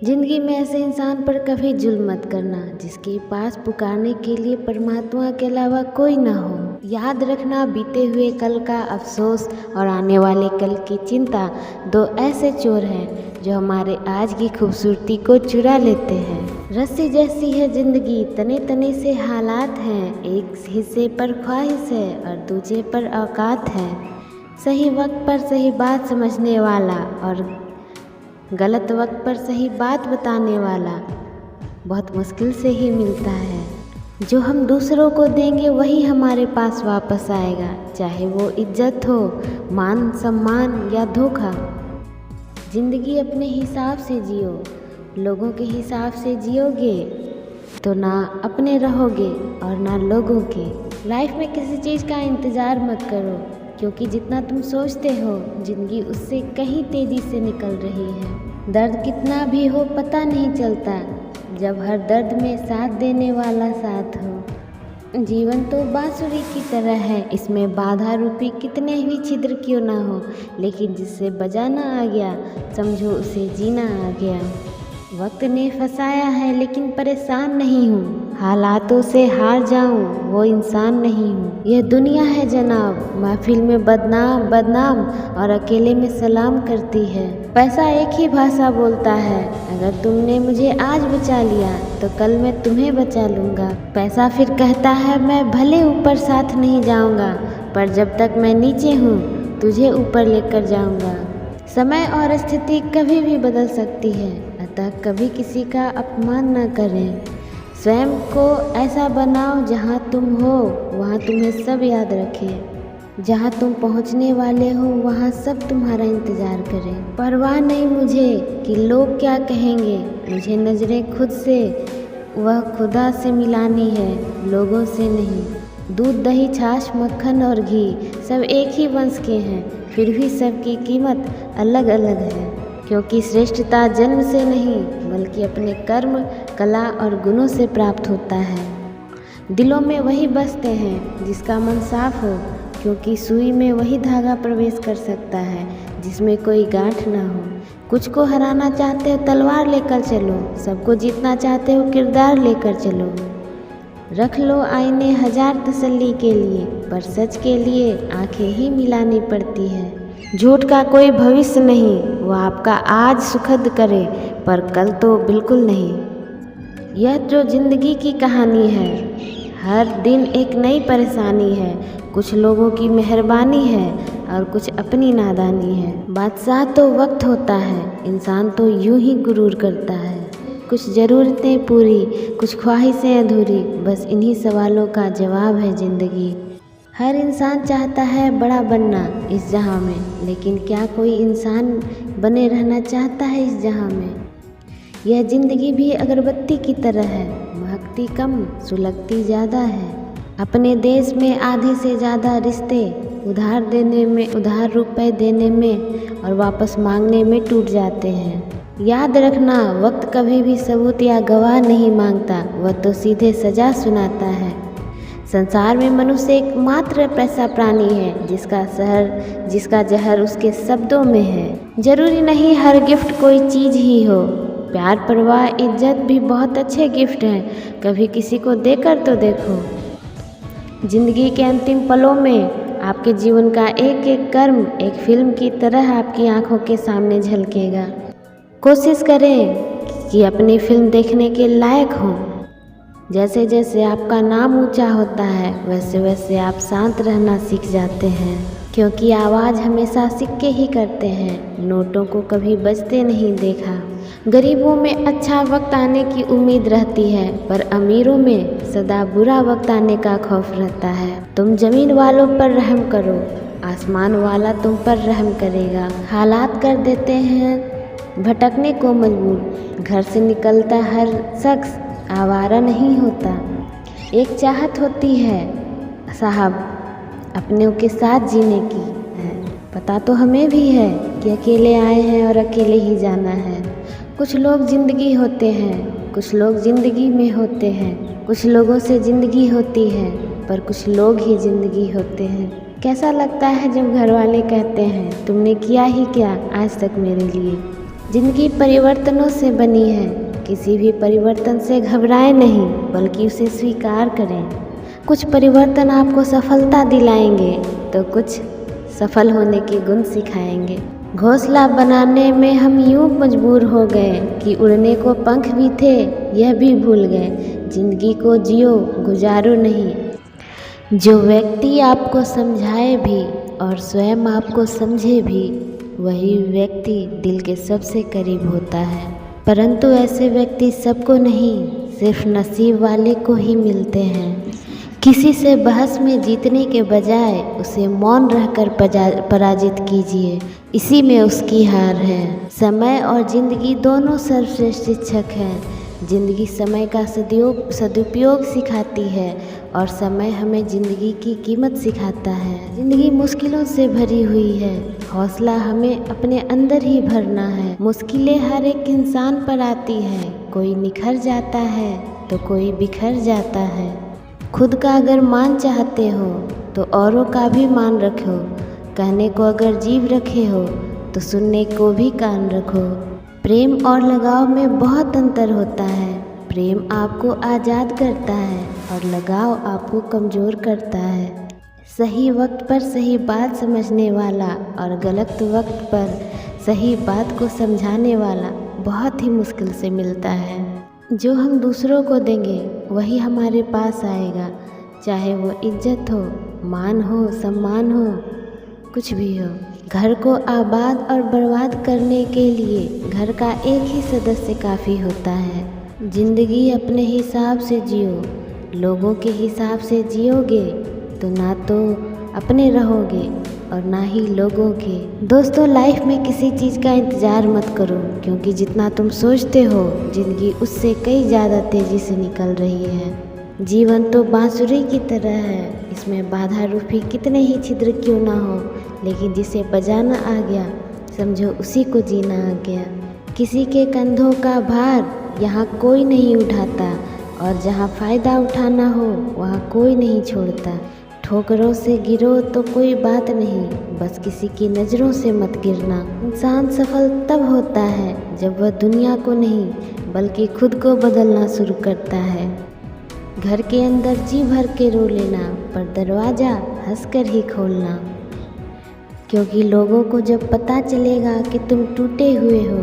जिंदगी में ऐसे इंसान पर कभी जुल्म मत करना जिसके पास पुकारने के लिए परमात्मा के अलावा कोई ना हो। याद रखना, बीते हुए कल का अफसोस और आने वाले कल की चिंता दो ऐसे चोर हैं जो हमारे आज की खूबसूरती को चुरा लेते हैं। रस्सी जैसी है जिंदगी, तने तने से हालात हैं। एक हिस्से पर ख्वाहिश है और दूसरे पर औकात है। सही वक्त पर सही बात समझने वाला और गलत वक्त पर सही बात बताने वाला बहुत मुश्किल से ही मिलता है। जो हम दूसरों को देंगे वही हमारे पास वापस आएगा, चाहे वो इज्जत हो, मान सम्मान या धोखा। जिंदगी अपने हिसाब से जियो। लोगों के हिसाब से जियोगे तो ना अपने रहोगे और ना लोगों के। लाइफ में किसी चीज़ का इंतज़ार मत करो, क्योंकि जितना तुम सोचते हो जिंदगी उससे कहीं तेज़ी से निकल रही है। दर्द कितना भी हो पता नहीं चलता जब हर दर्द में साथ देने वाला साथ हो। जीवन तो बांसुरी की तरह है, इसमें बाधा रूपी कितने भी छिद्र क्यों ना हो, लेकिन जिससे बजाना आ गया समझो उसे जीना आ गया। वक्त ने फंसाया है लेकिन परेशान नहीं हूँ, हालातों से हार जाऊँ वो इंसान नहीं हूँ। यह दुनिया है जनाब, महफिल में बदनाम बदनाम और अकेले में सलाम करती है। पैसा एक ही भाषा बोलता है, अगर तुमने मुझे आज बचा लिया तो कल मैं तुम्हें बचा लूँगा। पैसा फिर कहता है मैं भले ऊपर साथ नहीं जाऊँगा, पर जब तक मैं नीचे हूँ तुझे ऊपर लेकर जाऊँगा। समय और स्थिति कभी भी बदल सकती है, अतः कभी किसी का अपमान न करें। स्वयं को ऐसा बनाओ जहाँ तुम हो वहाँ तुम्हें सब याद रखें। जहाँ तुम पहुँचने वाले हो वहाँ सब तुम्हारा इंतज़ार करें। परवाह नहीं मुझे कि लोग क्या कहेंगे, मुझे नज़रें खुद से वह खुदा से मिलानी है, लोगों से नहीं। दूध दही छाछ मक्खन और घी सब एक ही वंश के हैं, फिर भी सबकी कीमत अलग अलग है, क्योंकि श्रेष्ठता जन्म से नहीं बल्कि अपने कर्म, कला और गुणों से प्राप्त होता है। दिलों में वही बसते हैं जिसका मन साफ हो, क्योंकि सुई में वही धागा प्रवेश कर सकता है जिसमें कोई गांठ ना हो। कुछ को हराना चाहते हो तलवार लेकर चलो, सबको जीतना चाहते हो किरदार लेकर चलो। रख लो आईने हजार तसल्ली के लिए, पर सच के लिए आंखें ही मिलानी पड़ती है। झूठ का कोई भविष्य नहीं, वो आपका आज सुखद करे पर कल तो बिल्कुल नहीं। यह जो जिंदगी की कहानी है, हर दिन एक नई परेशानी है। कुछ लोगों की मेहरबानी है और कुछ अपनी नादानी है। बादशाह तो वक्त होता है, इंसान तो यूं ही गुरूर करता है। कुछ ज़रूरतें पूरी, कुछ ख्वाहिशें अधूरी, बस इन्हीं सवालों का जवाब है ज़िंदगी। हर इंसान चाहता है बड़ा बनना इस जहां में, लेकिन क्या कोई इंसान बने रहना चाहता है इस जहां में? यह ज़िंदगी भी अगरबत्ती की तरह है, महकती कम सुलगती ज़्यादा है। अपने देश में आधे से ज़्यादा रिश्ते उधार देने में, उधार रुपए देने में और वापस मांगने में टूट जाते हैं। याद रखना, वक्त कभी भी सबूत या गवाह नहीं मांगता, वह तो सीधे सजा सुनाता है। संसार में मनुष्य एकमात्र ऐसा प्राणी है जिसका जहर उसके शब्दों में है। जरूरी नहीं हर गिफ्ट कोई चीज़ ही हो, प्यार परवाह इज्जत भी बहुत अच्छे गिफ्ट हैं, कभी किसी को देकर तो देखो। जिंदगी के अंतिम पलों में आपके जीवन का एक एक कर्म एक फिल्म की तरह आपकी आंखों के सामने झलकेगा। कोशिश करें कि अपनी फिल्म देखने के लायक हों। जैसे जैसे आपका नाम ऊंचा होता है वैसे वैसे आप शांत रहना सीख जाते हैं, क्योंकि आवाज़ हमेशा सिक्के ही करते हैं, नोटों को कभी बजते नहीं देखा। गरीबों में अच्छा वक्त आने की उम्मीद रहती है, पर अमीरों में सदा बुरा वक्त आने का खौफ रहता है। तुम जमीन वालों पर रहम करो, आसमान वाला तुम पर रहम करेगा। हालात कर देते हैं भटकने को मजबूर, घर से निकलता हर शख्स आवारा नहीं होता। एक चाहत होती है साहब अपनों के साथ जीने की है, पता तो हमें भी है कि अकेले आए हैं और अकेले ही जाना है। कुछ लोग ज़िंदगी होते हैं, कुछ लोग ज़िंदगी में होते हैं, कुछ लोगों से ज़िंदगी होती है पर कुछ लोग ही ज़िंदगी होते हैं। कैसा लगता है जब घर वाले कहते हैं तुमने किया ही क्या आज तक मेरे लिए। जिंदगी परिवर्तनों से बनी है, किसी भी परिवर्तन से घबराएं नहीं बल्कि उसे स्वीकार करें। कुछ परिवर्तन आपको सफलता दिलाएंगे तो कुछ सफल होने के गुण सिखाएंगे। घोंसला बनाने में हम यूं मजबूर हो गए कि उड़ने को पंख भी थे यह भी भूल गए। जिंदगी को जियो, गुजारो नहीं। जो व्यक्ति आपको समझाए भी और स्वयं आपको समझे भी, वही व्यक्ति दिल के सबसे करीब होता है। परंतु ऐसे व्यक्ति सबको नहीं, सिर्फ नसीब वाले को ही मिलते हैं। किसी से बहस में जीतने के बजाय उसे मौन रहकर पराजित कीजिए, इसी में उसकी हार है। समय और ज़िंदगी दोनों सर्वश्रेष्ठ शिक्षक हैं। ज़िंदगी समय का सदुपयोग सिखाती है और समय हमें ज़िंदगी की कीमत सिखाता है। ज़िंदगी मुश्किलों से भरी हुई है, हौसला हमें अपने अंदर ही भरना है। मुश्किलें हर एक इंसान पर आती है, कोई निखर जाता है तो कोई बिखर जाता है। खुद का अगर मान चाहते हो तो औरों का भी मान रखो। कहने को अगर जीभ रखे हो तो सुनने को भी कान रखो। प्रेम और लगाव में बहुत अंतर होता है। प्रेम आपको आज़ाद करता है और लगाव आपको कमज़ोर करता है। सही वक्त पर सही बात समझने वाला और गलत वक्त पर सही बात को समझाने वाला बहुत ही मुश्किल से मिलता है। जो हम दूसरों को देंगे वही हमारे पास आएगा, चाहे वो इज्जत हो, मान हो, सम्मान हो, कुछ भी हो। घर को आबाद और बर्बाद करने के लिए घर का एक ही सदस्य काफ़ी होता है। ज़िंदगी अपने हिसाब से जियो, लोगों के हिसाब से जियोगे तो ना तो अपने रहोगे और ना ही लोगों के। दोस्तों, लाइफ में किसी चीज़ का इंतज़ार मत करो, क्योंकि जितना तुम सोचते हो ज़िंदगी उससे कई ज़्यादा तेज़ी से निकल रही है। जीवन तो बांसुरी की तरह है, इसमें बाधा रूपी कितने ही छिद्र क्यों ना हो, लेकिन जिसे बजाना आ गया समझो उसी को जीना आ गया। किसी के कंधों का भार यहाँ कोई नहीं उठाता और जहाँ फ़ायदा उठाना हो वहाँ कोई नहीं छोड़ता। ठोकरों से गिरो तो कोई बात नहीं, बस किसी की नज़रों से मत गिरना। इंसान सफल तब होता है जब वह दुनिया को नहीं बल्कि खुद को बदलना शुरू करता है। घर के अंदर जी भर के रो लेना, पर दरवाज़ा हंसकर ही खोलना, क्योंकि लोगों को जब पता चलेगा कि तुम टूटे हुए हो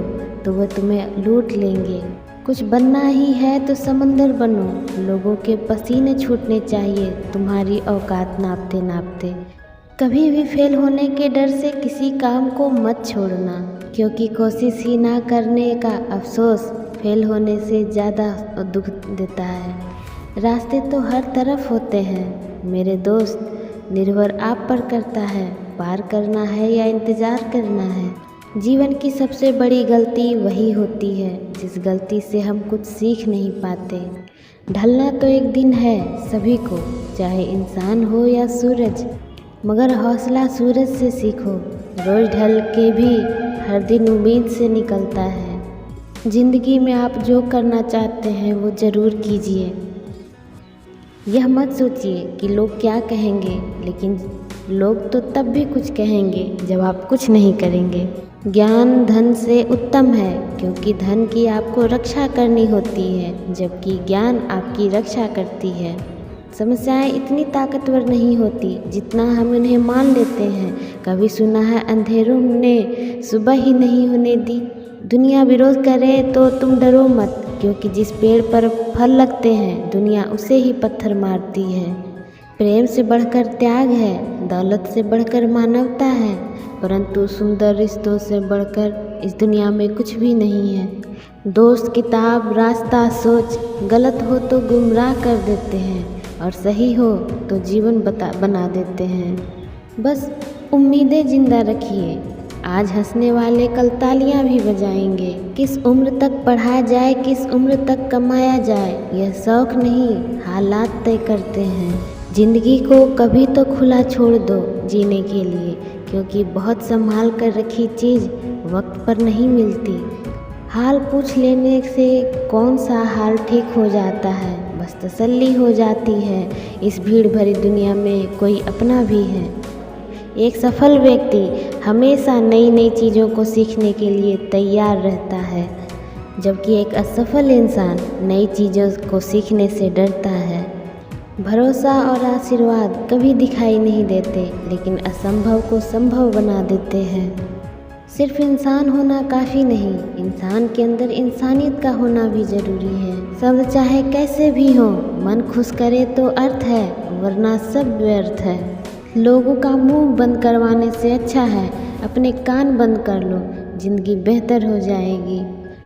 तो वह तुम्हें लूट लेंगे। कुछ बनना ही है तो समंदर बनो, लोगों के पसीने छूटने चाहिए तुम्हारी औकात नापते नापते। कभी भी फेल होने के डर से किसी काम को मत छोड़ना, क्योंकि कोशिश ही ना करने का अफसोस फेल होने से ज़्यादा दुख देता है। रास्ते तो हर तरफ होते हैं मेरे दोस्त, निर्भर आप पर करता है पार करना है या इंतज़ार करना है। जीवन की सबसे बड़ी गलती वही होती है जिस गलती से हम कुछ सीख नहीं पाते। ढलना तो एक दिन है सभी को, चाहे इंसान हो या सूरज, मगर हौसला सूरज से सीखो। रोज़ ढल के भी हर दिन उम्मीद से निकलता है। ज़िंदगी में आप जो करना चाहते हैं वो ज़रूर कीजिए। यह मत सोचिए कि लोग क्या कहेंगे, लेकिन लोग तो तब भी कुछ कहेंगे जब आप कुछ नहीं करेंगे। ज्ञान धन से उत्तम है, क्योंकि धन की आपको रक्षा करनी होती है जबकि ज्ञान आपकी रक्षा करती है। समस्याएं इतनी ताकतवर नहीं होती जितना हम उन्हें मान लेते हैं। कभी सुना है अंधेरों ने सुबह ही नहीं होने दी। दुनिया विरोध करे तो तुम डरो मत, क्योंकि जिस पेड़ पर फल लगते हैं दुनिया उसे ही पत्थर मारती है। प्रेम से बढ़कर त्याग है, दौलत से बढ़कर मानवता है, परंतु सुंदर रिश्तों से बढ़कर इस दुनिया में कुछ भी नहीं है। दोस्त, किताब, रास्ता, सोच गलत हो तो गुमराह कर देते हैं और सही हो तो जीवन बना देते हैं। बस उम्मीदें जिंदा रखिए, आज हंसने वाले कल तालियां भी बजाएंगे। किस उम्र तक पढ़ा जाए, किस उम्र तक कमाया जाए, यह शौक नहीं हालात तय करते हैं। ज़िंदगी को कभी तो खुला छोड़ दो जीने के लिए, क्योंकि बहुत संभाल कर रखी चीज़ वक्त पर नहीं मिलती। हाल पूछ लेने से कौन सा हाल ठीक हो जाता है, बस तसल्ली हो जाती है इस भीड़ भरी दुनिया में कोई अपना भी है। एक सफल व्यक्ति हमेशा नई नई चीज़ों को सीखने के लिए तैयार रहता है, जबकि एक असफल इंसान नई चीज़ों को सीखने से डरता है। भरोसा और आशीर्वाद कभी दिखाई नहीं देते, लेकिन असंभव को संभव बना देते हैं। सिर्फ इंसान होना काफ़ी नहीं, इंसान के अंदर इंसानियत का होना भी ज़रूरी है। शब्द चाहे कैसे भी हो, मन खुश करे तो अर्थ है, वरना सब व्यर्थ है। लोगों का मुंह बंद करवाने से अच्छा है अपने कान बंद कर लो, ज़िंदगी बेहतर हो जाएगी।